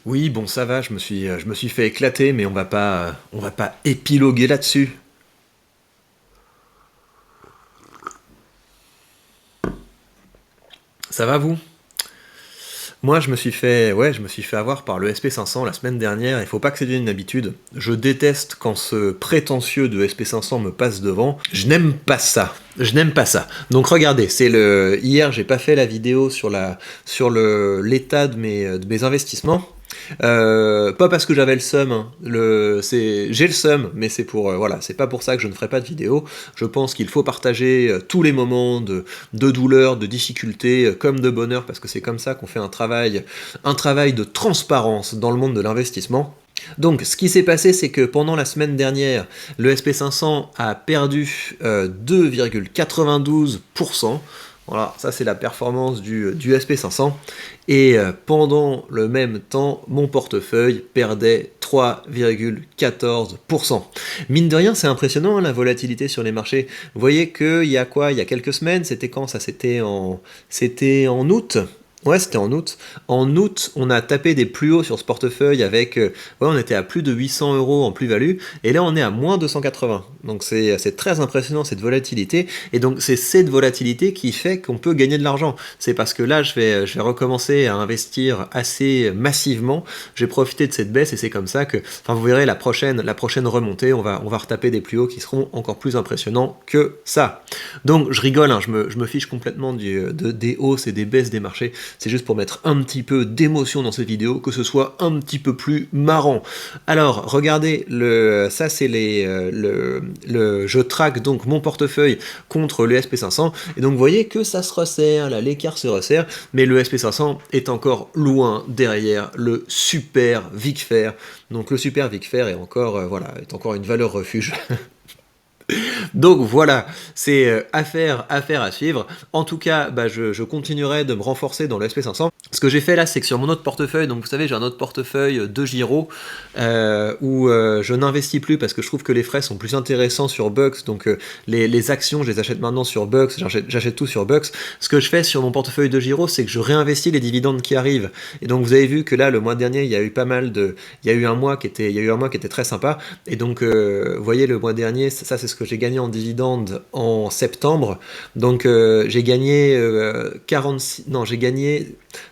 Oui, bon, ça va, je me suis fait éclater, mais on va pas épiloguer là-dessus. Ça va, vous? Moi, je me suis fait avoir par le SP500 la semaine dernière. Il faut pas que ça devienne une habitude. Je déteste quand ce prétentieux de SP500 me passe devant. Je n'aime pas ça. Je n'aime pas ça. Donc regardez, hier, j'ai pas fait la vidéo sur l'état de mes investissements. Pas parce que j'avais le seum, hein. J'ai le seum, mais c'est pour voilà, c'est pas pour ça que je ne ferai pas de vidéo. Je pense qu'il faut partager tous les moments de douleur, de difficulté, comme de bonheur, parce que c'est comme ça qu'on fait un travail de transparence dans le monde de l'investissement. Donc, ce qui s'est passé, c'est que pendant la semaine dernière, le SP500 a perdu 2,92%. Voilà, ça c'est la performance du SP500. Et pendant le même temps, mon portefeuille perdait 3,14%. Mine de rien, c'est impressionnant, hein, la volatilité sur les marchés. Vous voyez qu'il y a quoi? Il y a quelques semaines, c'était quand ça? C'était en août. Ouais, c'était en août. En août, on a tapé des plus hauts sur ce portefeuille avec. Ouais, on était à plus de 800 euros en plus-value, et là on est à moins 280. Donc c'est très impressionnant cette volatilité, et donc c'est cette volatilité qui fait qu'on peut gagner de l'argent. C'est parce que là je vais recommencer à investir assez massivement. J'ai profité de cette baisse, et c'est comme ça que. Enfin, vous verrez la prochaine remontée, on va retaper des plus hauts qui seront encore plus impressionnants que ça. Donc je rigole, hein, je me fiche complètement des hausses et des baisses des marchés. C'est juste pour mettre un petit peu d'émotion dans cette vidéo, que ce soit un petit peu plus marrant. Alors, regardez, ça c'est je traque donc mon portefeuille contre le SP500, et donc vous voyez que ça se resserre, là l'écart se resserre, mais le SP500 est encore loin derrière le super VIC-FAIR. Donc le super VIC-FAIR est encore, voilà, est encore une valeur refuge. Donc voilà, c'est affaire à suivre. En tout cas, bah, je continuerai de me renforcer dans le SP500. Ce que j'ai fait là, c'est que sur mon autre portefeuille, donc vous savez, j'ai un autre portefeuille de Giro où je n'investis plus parce que je trouve que les frais sont plus intéressants sur Bucks. Donc les actions, je les achète maintenant sur Bucks, j'achète tout sur Bucks. Ce que je fais sur mon portefeuille de Giro, c'est que je réinvestis les dividendes qui arrivent. Et donc vous avez vu que là, le mois dernier, il y a eu il y a eu un mois qui était très sympa. Et donc, vous voyez, le mois dernier, ça c'est ce que j'ai gagné en dividende en septembre. Donc j'ai gagné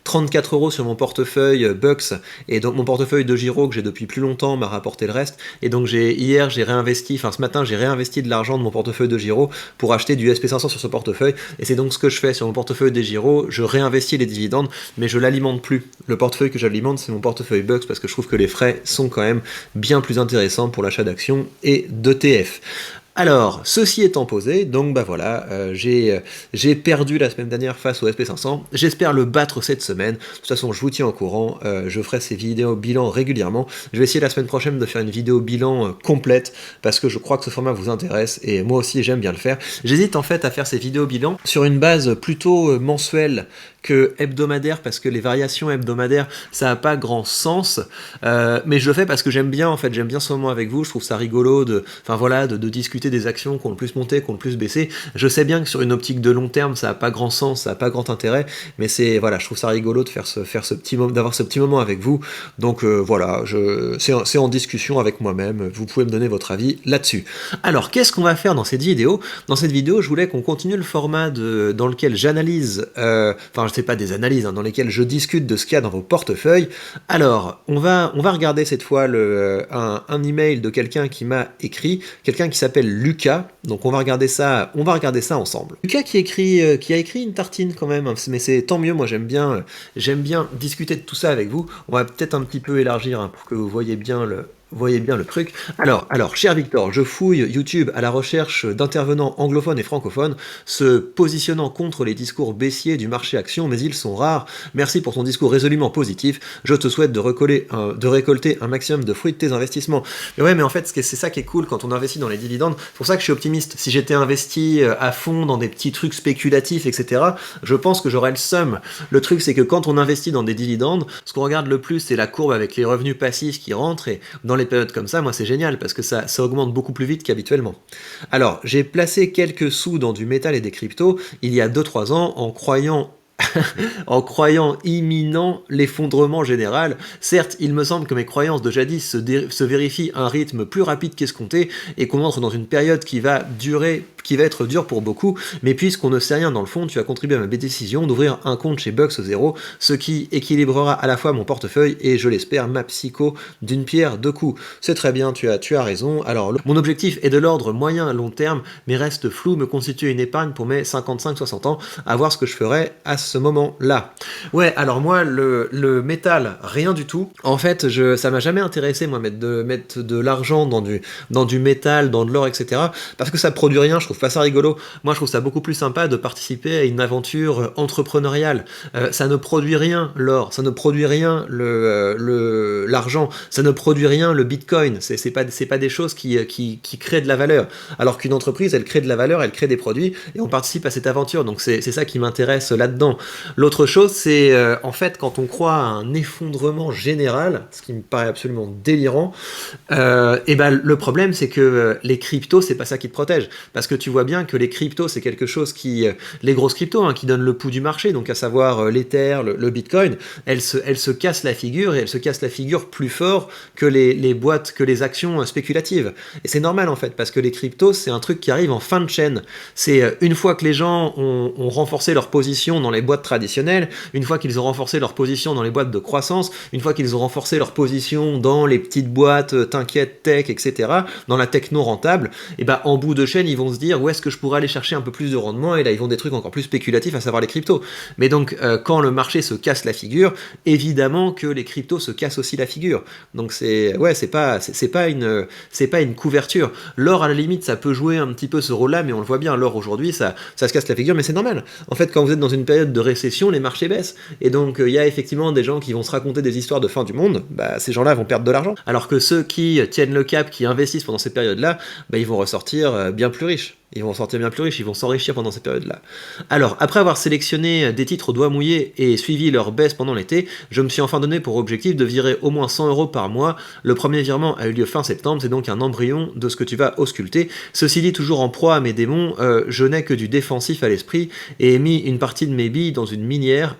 34 euros sur mon portefeuille Bucks, et donc mon portefeuille de Giro que j'ai depuis plus longtemps m'a rapporté le reste. Et donc ce matin j'ai réinvesti de l'argent de mon portefeuille de Giro pour acheter du SP500 sur ce portefeuille. Et c'est donc ce que je fais sur mon portefeuille des Giro, je réinvestis les dividendes, mais je l'alimente plus. Le portefeuille que j'alimente, c'est mon portefeuille Bucks, parce que je trouve que les frais sont quand même bien plus intéressants pour l'achat d'actions et d'ETF. Alors, ceci étant posé, donc bah voilà, j'ai perdu la semaine dernière face au SP500, j'espère le battre cette semaine. De toute façon, je vous tiens au courant, je ferai ces vidéos bilan régulièrement. Je vais essayer la semaine prochaine de faire une vidéo bilan complète, parce que je crois que ce format vous intéresse, et moi aussi j'aime bien le faire. J'hésite en fait à faire ces vidéos bilan sur une base plutôt mensuelle que hebdomadaire, parce que les variations hebdomadaires, ça n'a pas grand sens, mais je le fais parce que j'aime bien, en fait, j'aime bien ce moment avec vous, je trouve ça rigolo enfin voilà, de discuter des actions qui ont le plus monté, qui ont le plus baissé. Je sais bien que sur une optique de long terme, ça n'a pas grand sens, ça n'a pas grand intérêt, mais voilà, je trouve ça rigolo de d'avoir ce petit moment avec vous. Donc voilà, c'est en discussion avec moi-même, vous pouvez me donner votre avis là-dessus. Alors, qu'est-ce qu'on va faire dans cette vidéo? Dans cette vidéo, je voulais qu'on continue le format dans lequel j'analyse, enfin, je sais pas des analyses, hein, dans lesquelles je discute de ce qu'il y a dans vos portefeuilles. Alors, on va regarder cette fois un email de quelqu'un qui m'a écrit, quelqu'un qui s'appelle Lucas. Donc on va regarder ça ensemble. Lucas qui a écrit une tartine quand même, hein, mais c'est tant mieux. Moi j'aime bien discuter de tout ça avec vous. On va peut-être un petit peu élargir, hein, pour que vous voyez bien le truc. Alors, cher Victor, je fouille YouTube à la recherche d'intervenants anglophones et francophones se positionnant contre les discours baissiers du marché action, mais ils sont rares. Merci pour ton discours résolument positif. Je te souhaite de récolter un maximum de fruits de tes investissements. Mais ouais, mais en fait, c'est ça qui est cool quand on investit dans les dividendes. C'est pour ça que je suis optimiste. Si j'étais investi à fond dans des petits trucs spéculatifs, etc., je pense que j'aurais le seum. Le truc, c'est que quand on investit dans des dividendes, ce qu'on regarde le plus, c'est la courbe avec les revenus passifs qui rentrent, et dans les périodes comme ça, moi c'est génial parce que ça augmente beaucoup plus vite qu'habituellement. Alors, j'ai placé quelques sous dans du métal et des cryptos il y a 2-3 ans en croyant en croyant imminent l'effondrement général. Certes, il me semble que mes croyances de jadis se vérifient à un rythme plus rapide qu'escompté et qu'on entre dans une période qui va être dure pour beaucoup, mais puisqu'on ne sait rien dans le fond, tu as contribué à ma décision d'ouvrir un compte chez Bucks Zero, ce qui équilibrera à la fois mon portefeuille et, je l'espère, ma psycho d'une pierre deux coups. C'est très bien, tu as raison. Alors, mon objectif est de l'ordre moyen à long terme, mais reste flou, me constituer une épargne pour mes 55-60 ans, à voir ce que je ferai à ce moment-là. Ouais, alors moi, le métal, rien du tout. En fait, ça m'a jamais intéressé, moi, mettre de l'argent dans du métal, dans de l'or, etc. Parce que ça produit rien, je trouve pas ça rigolo. Moi, je trouve ça beaucoup plus sympa de participer à une aventure entrepreneuriale. Ça ne produit rien, l'or, ça ne produit rien, l'argent, ça ne produit rien, le bitcoin. C'est pas des choses qui créent de la valeur. Alors qu'une entreprise, elle crée de la valeur, elle crée des produits, et on participe à cette aventure. Donc c'est ça qui m'intéresse là-dedans. L'autre chose, c'est en fait quand on croit à un effondrement général, ce qui me paraît absolument délirant, et ben le problème c'est que les cryptos, c'est pas ça qui te protège, parce que tu vois bien que les cryptos, c'est quelque chose les grosses cryptos, hein, qui donnent le pouls du marché, donc à savoir l'Ether, le Bitcoin, elles se cassent la figure, et elles se cassent la figure plus fort que les boîtes, que les actions spéculatives. Et c'est normal en fait, parce que les cryptos, c'est un truc qui arrive en fin de chaîne. C'est une fois que les gens ont renforcé leur position dans les boîtes traditionnelles, une fois qu'ils ont renforcé leur position dans les boîtes de croissance, une fois qu'ils ont renforcé leur position dans les petites boîtes, t'inquiète, tech, etc., dans la techno rentable, et ben en bout de chaîne, ils vont se dire où est-ce que je pourrais aller chercher un peu plus de rendement, et là ils vont des trucs encore plus spéculatifs, à savoir les cryptos. Mais donc quand le marché se casse la figure, évidemment que les cryptos se cassent aussi la figure. Donc c'est pas une couverture. L'or, à la limite, ça peut jouer un petit peu ce rôle-là, mais on le voit bien, l'or aujourd'hui, ça se casse la figure, mais c'est normal. En fait, quand vous êtes dans une période de récession, les marchés baissent. Et donc, il y a effectivement des gens qui vont se raconter des histoires de fin du monde, bah, ces gens-là vont perdre de l'argent. Alors que ceux qui tiennent le cap, qui investissent pendant ces périodes-là, bah, ils vont ressortir bien plus riches. Ils vont sortir bien plus riches, ils vont s'enrichir pendant cette période-là. Alors, après avoir sélectionné des titres au doigt mouillé et suivi leur baisse pendant l'été, je me suis enfin donné pour objectif de virer au moins 100 € par mois. Le premier virement a eu lieu fin septembre, c'est donc un embryon de ce que tu vas ausculter. Ceci dit, toujours en proie à mes démons, je n'ai que du défensif à l'esprit et ai mis une partie de mes billes dans une minière,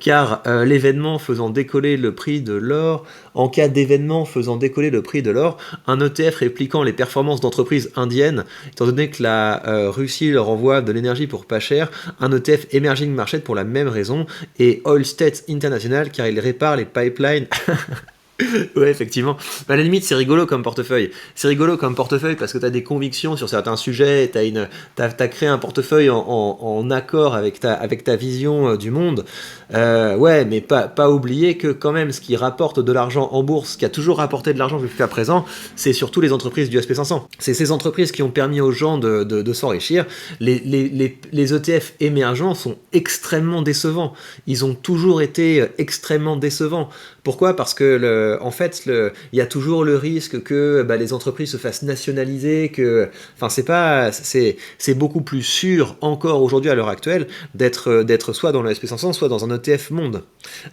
car l'événement faisant décoller le prix de l'or, en cas d'événement faisant décoller le prix de l'or, un ETF répliquant les performances d'entreprises indiennes, étant donné que la Russie leur envoie de l'énergie pour pas cher, un ETF Emerging Market pour la même raison, et Oil States International car il répare les pipelines. Ouais, effectivement. À la limite, c'est rigolo comme portefeuille. C'est rigolo comme portefeuille parce que tu as des convictions sur certains sujets, t'as créé un portefeuille en accord avec ta vision du monde. Ouais, mais pas oublier que quand même, ce qui rapporte de l'argent en bourse, ce qui a toujours rapporté de l'argent jusqu'à présent, c'est surtout les entreprises du SP500. C'est ces entreprises qui ont permis aux gens de s'enrichir. Les ETF émergents sont extrêmement décevants. Ils ont toujours été extrêmement décevants. Pourquoi ? Parce que en fait, il y a toujours le risque que les entreprises se fassent nationaliser, c'est beaucoup plus sûr encore aujourd'hui à l'heure actuelle d'être soit dans le SP500, soit dans un ETF monde.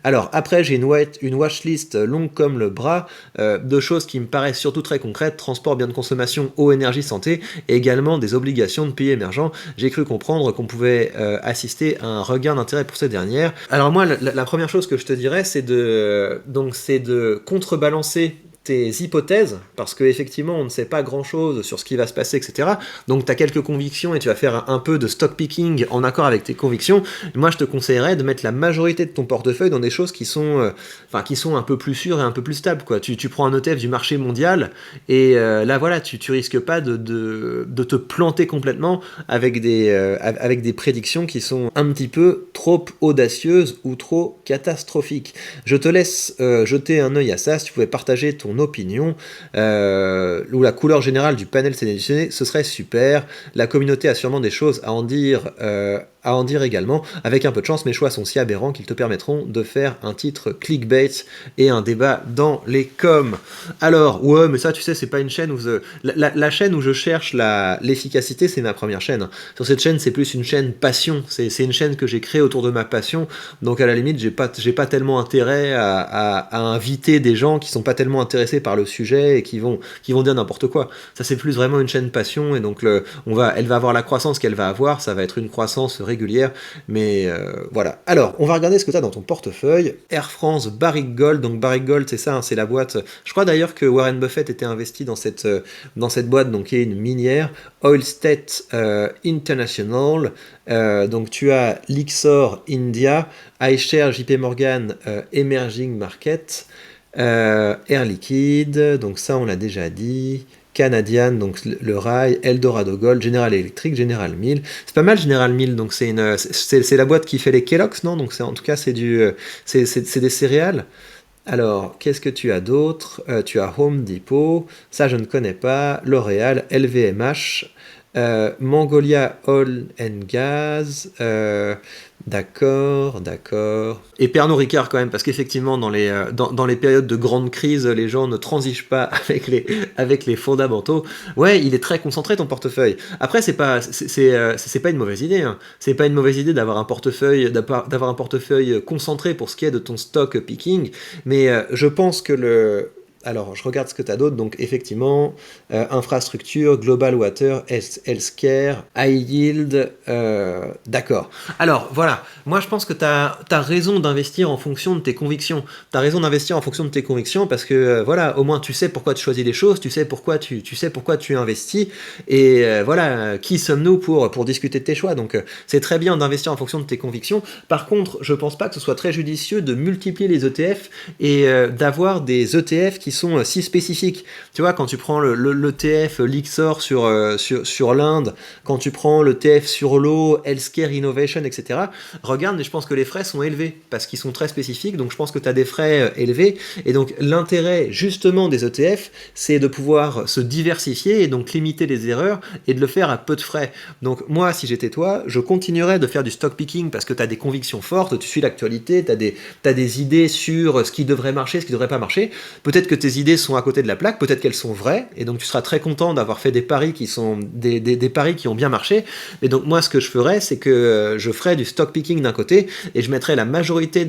Alors après, j'ai une watchlist longue comme le bras de choses qui me paraissent surtout très concrètes: transport, biens de consommation, eau, énergie, santé, et également des obligations de pays émergents. J'ai cru comprendre qu'on pouvait assister à un regain d'intérêt pour ces dernières. Alors moi, la première chose que je te dirais, c'est de contrebalancer tes hypothèses, parce qu'effectivement on ne sait pas grand chose sur ce qui va se passer, etc. Donc tu as quelques convictions et tu vas faire un peu de stock picking en accord avec tes convictions. Moi je te conseillerais de mettre la majorité de ton portefeuille dans des choses qui sont un peu plus sûres et un peu plus stables, quoi. Tu prends un ETF du marché mondial et là voilà, tu risques pas de te planter complètement avec des prédictions qui sont un petit peu trop audacieuses ou trop catastrophiques. Je te laisse jeter un œil à ça. Si tu pouvais partager ton opinion ou la couleur générale du panel sélectionné, ce serait super. La communauté a sûrement des choses à en dire également. Avec un peu de chance, mes choix sont si aberrants qu'ils te permettront de faire un titre clickbait et un débat dans les coms. Alors, ouais, mais ça, tu sais, c'est pas une chaîne où la chaîne où je cherche l'efficacité, c'est ma première chaîne. Sur cette chaîne, c'est plus une chaîne passion. C'est une chaîne que j'ai créée autour de ma passion. Donc, à la limite, j'ai pas tellement intérêt à inviter des gens qui sont pas tellement intéressés par le sujet et qui vont dire n'importe quoi. Ça, c'est plus vraiment une chaîne passion, et donc elle va avoir la croissance qu'elle va avoir. Ça va être une croissance régulière régulière, mais voilà. Alors, on va regarder ce que tu as dans ton portefeuille. Air France, Barrick Gold, donc Barrick Gold, c'est ça, hein, c'est la boîte. Je crois d'ailleurs que Warren Buffett était investi dans cette boîte, donc qui est une minière. Oil State International, donc tu as Lyxor India, iShares JP Morgan Emerging Market, Air Liquide, donc ça on l'a déjà dit. Canadian, donc le rail, Eldorado Gold, General Electric, General Mills. C'est pas mal General Mills, donc c'est la boîte qui fait les Kellogg's, non? Donc en tout cas c'est des céréales. Alors, qu'est-ce que tu as d'autre? Tu as Home Depot, ça je ne connais pas, L'Oréal, LVMH, Mongolia Oil and Gas, d'accord. Et Pernod Ricard quand même, parce qu'effectivement dans les périodes de grande crise, les gens ne transigent pas avec les fondamentaux. Ouais, il est très concentré ton portefeuille. Après c'est pas une mauvaise idée, hein. C'est pas une mauvaise idée d'avoir un portefeuille concentré pour ce qui est de ton stock picking, mais je pense que alors, je regarde ce que tu as d'autre. Donc, effectivement, infrastructure, global water, healthcare, high yield, d'accord. Alors, voilà. Moi, je pense que tu as raison d'investir en fonction de tes convictions. Tu as raison d'investir en fonction de tes convictions parce que, voilà, au moins, tu sais pourquoi tu choisis les choses, tu sais pourquoi tu investis. Et voilà, qui sommes-nous pour discuter de tes choix? Donc, c'est très bien d'investir en fonction de tes convictions. Par contre, je pense pas que ce soit très judicieux de multiplier les ETF et d'avoir des ETF qui sont si spécifiques. Tu vois, quand tu prends l'ETF Lyxor sur l'Inde, quand tu prends l'ETF sur l'eau, Healthcare Innovation, etc., regarde, mais je pense que les frais sont élevés parce qu'ils sont très spécifiques, donc je pense que tu as des frais élevés. Et donc l'intérêt justement des ETF, c'est de pouvoir se diversifier et donc limiter les erreurs et de le faire à peu de frais. Donc moi, si j'étais toi, je continuerais de faire du stock picking parce que tu as des convictions fortes, tu suis l'actualité, tu as des idées sur ce qui devrait marcher, ce qui ne devrait pas marcher. Peut-être que tes idées sont à côté de la plaque, peut-être qu'elles sont vraies, et donc tu seras très content d'avoir fait des paris qui sont des paris qui ont bien marché. Et donc moi, ce que je ferais, c'est que je ferais du stock picking d'un côté, et je mettrais la majorité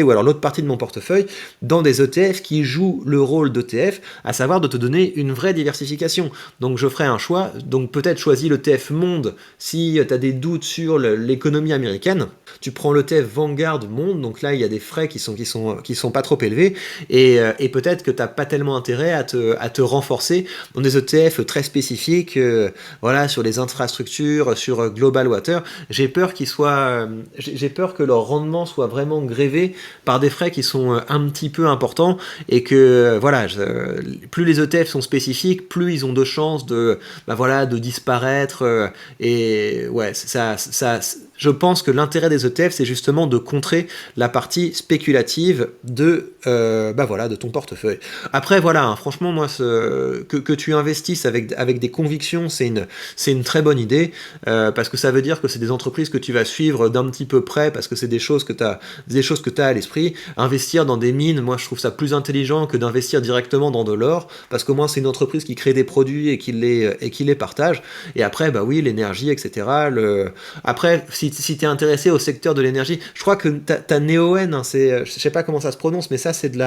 ou alors l'autre partie de mon portefeuille dans des ETF qui jouent le rôle d'ETF, à savoir de te donner une vraie diversification. Donc je ferai un choix, donc peut-être choisis l'ETF Monde si tu as des doutes sur l'économie américaine. Tu prends l'ETF Vanguard Monde, donc là il y a des frais qui sont pas trop élevés, et peut-être que tu n'as pas tellement intérêt à te renforcer dans des ETF très spécifiques, voilà, sur les infrastructures, sur Global Water. J'ai peur que leur rendement soit vraiment grévé par des frais qui sont un petit peu importants, et que voilà, plus les ETF sont spécifiques, plus ils ont de chances de disparaître, et ouais, je pense que l'intérêt des ETF, c'est justement de contrer la partie spéculative de ton portefeuille. Après, voilà, hein, franchement, moi, que tu investisses avec des convictions, c'est une très bonne idée, parce que ça veut dire que c'est des entreprises que tu vas suivre d'un petit peu près, parce que c'est des choses que tu as à l'esprit. Investir dans des mines, moi, je trouve ça plus intelligent que d'investir directement dans de l'or, parce qu'au moins, c'est une entreprise qui crée des produits et qui les partage. Et après, bah oui, l'énergie, etc. Après, si tu es intéressé au secteur de l'énergie, je crois que t'as Neoen, hein, je sais pas comment ça se prononce, mais ça c'est de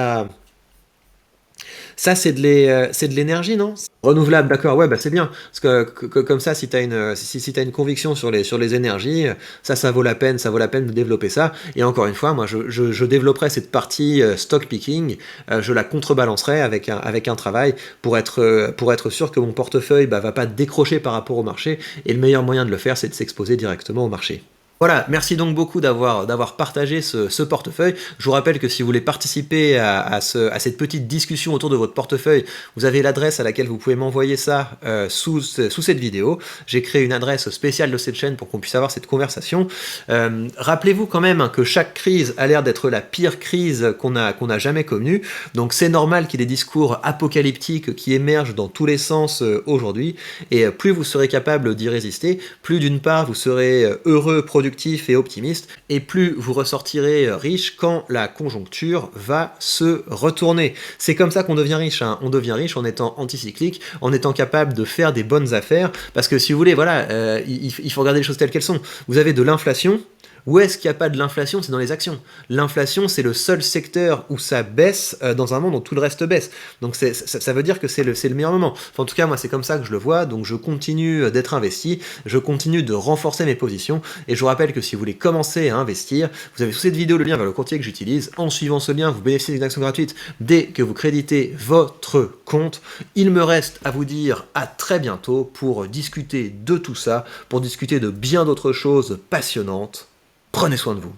l'énergie, non? Renouvelable, d'accord, ouais, bah c'est bien. Parce que comme ça, si t'as une conviction sur les énergies, ça vaut la peine de développer ça. Et encore une fois, moi, je développerai cette partie stock picking, je la contrebalancerai avec un travail pour être sûr que mon portefeuille va pas décrocher par rapport au marché. Et le meilleur moyen de le faire, c'est de s'exposer directement au marché. Voilà, merci donc beaucoup d'avoir partagé ce portefeuille. Je vous rappelle que si vous voulez participer à cette petite discussion autour de votre portefeuille, vous avez l'adresse à laquelle vous pouvez m'envoyer ça sous cette vidéo. J'ai créé une adresse spéciale de cette chaîne pour qu'on puisse avoir cette conversation. Rappelez-vous quand même, hein, que chaque crise a l'air d'être la pire crise qu'on a jamais connue. Donc c'est normal qu'il y ait des discours apocalyptiques qui émergent dans tous les sens aujourd'hui. Et plus vous serez capable d'y résister, plus d'une part vous serez heureux, productif et optimiste, et plus vous ressortirez riche quand la conjoncture va se retourner. C'est comme ça qu'on devient riche, hein. On devient riche en étant anticyclique, en étant capable de faire des bonnes affaires, parce que si vous voulez, voilà, il faut regarder les choses telles qu'elles sont. Vous avez de l'inflation, Où est-ce qu'il n'y a pas de l'inflation? C'est dans les actions. L'inflation, c'est le seul secteur où ça baisse dans un monde où tout le reste baisse. Donc ça veut dire que c'est le meilleur moment. Enfin, en tout cas, moi, c'est comme ça que je le vois. Donc je continue d'être investi, je continue de renforcer mes positions. Et je vous rappelle que si vous voulez commencer à investir, vous avez sous cette vidéo le lien vers le courtier que j'utilise. En suivant ce lien, vous bénéficiez d'une action gratuite dès que vous créditez votre compte. Il me reste à vous dire à très bientôt pour discuter de tout ça, pour discuter de bien d'autres choses passionnantes. Prenez soin de vous.